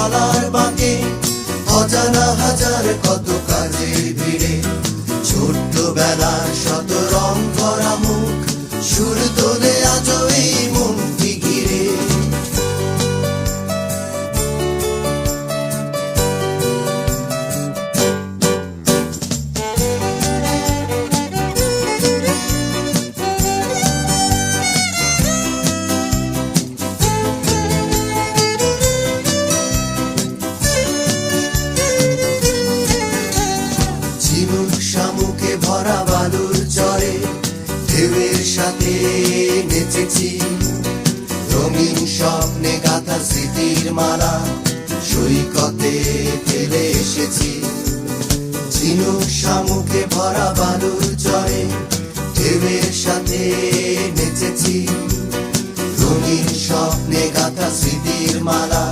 চলার বাঁকে অজানা হাজার কত কাজের ভিড়ে ছোট্টবেলার শত রং ভরা মুখ সুর তোলে আজও এই মনটি ঘিরে। শামুকে ভরা বালুর চরে ঢেউয়ের সাথে নেচেছি, রঙিন স্বপ্নে গাথা স্মৃতির মালা সৈকতে ফেলে এসেছি। ঝিনুক শামুকে ভরা বালুর চরে ঢেউয়ের সাথে নেচেছি, রঙিন স্বপ্নে গাথা স্মৃতির মালা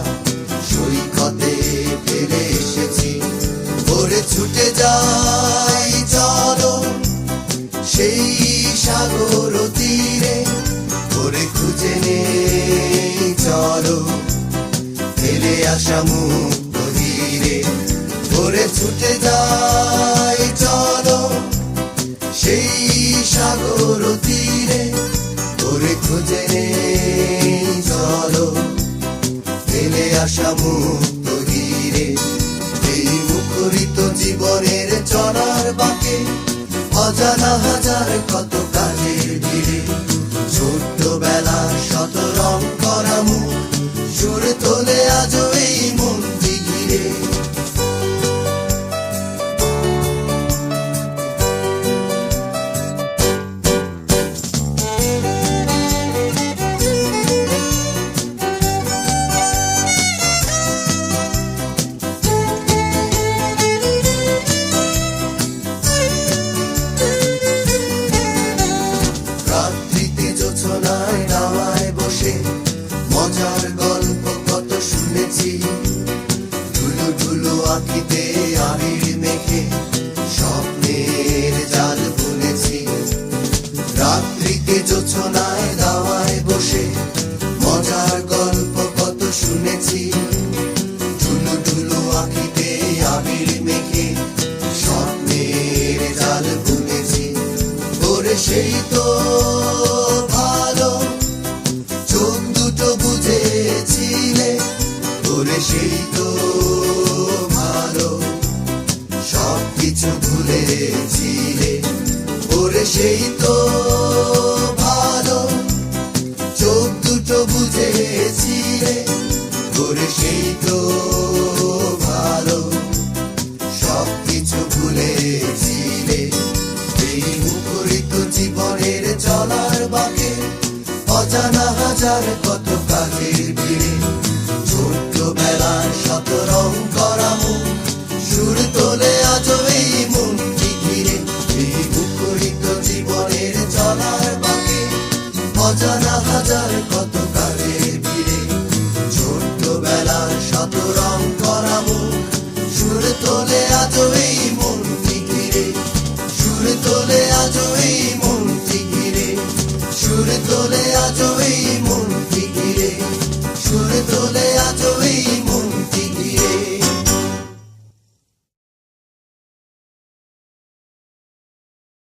সৈকতে ফেলে এসেছি। ওরে ছুটে যাই চলো সেই সাগর তীরে, ওরে খুঁজে নেই চলো ফেলে আসা মুক্ত ধীরে। ওরে ছুটে যাই চলো সেই সাগর তীরে, ওরে খুঁজে নেই চলো ফেলে আসা মুক্ত ধীরে। এই মুখরিত জীবনের চলার বাঁকে অজানা হাজার কত কাজের ভিড়ে ছোট্টবেলার শত রং করা মুখ সুর তোলে আজও এই মনটি ঘিরে। নাওয়ায় বসে মজার গল্প কত শুনেছি, ঢুলু ঢুলু আঁখিতে আবির মেখে স্বপ্নের জাল বুনেছি। রাত্রিতে জোছনায় দাওয়ায় বসে মজার গল্প কত শুনেছি, ঢুলু ঢুলু আঁখিতে আবির মেখে স্বপ্নের জাল বুনেছি। ওরে সেই তো ভালো চোখ দুটো বুঝেছিলে, ওরে সেই তো ভালো সবকিছু ভুলেছিলে। ওরে সেই তো ভালো চোখ দুটো বুঝেছিলে, ওরে সেই তো ভালো সবকিছু ভুলেছিলে। এই মুখরিত জীবনের চলার বাঁকে অজানা হাজার কত কাজের ভিড়ে ছোট্টবেলার শত রং করা মুখ সুর তোলে আজও এই মনটি ঘিরে। এই মুখরিত জীবনের চলার বাঁকে অজানা হাজার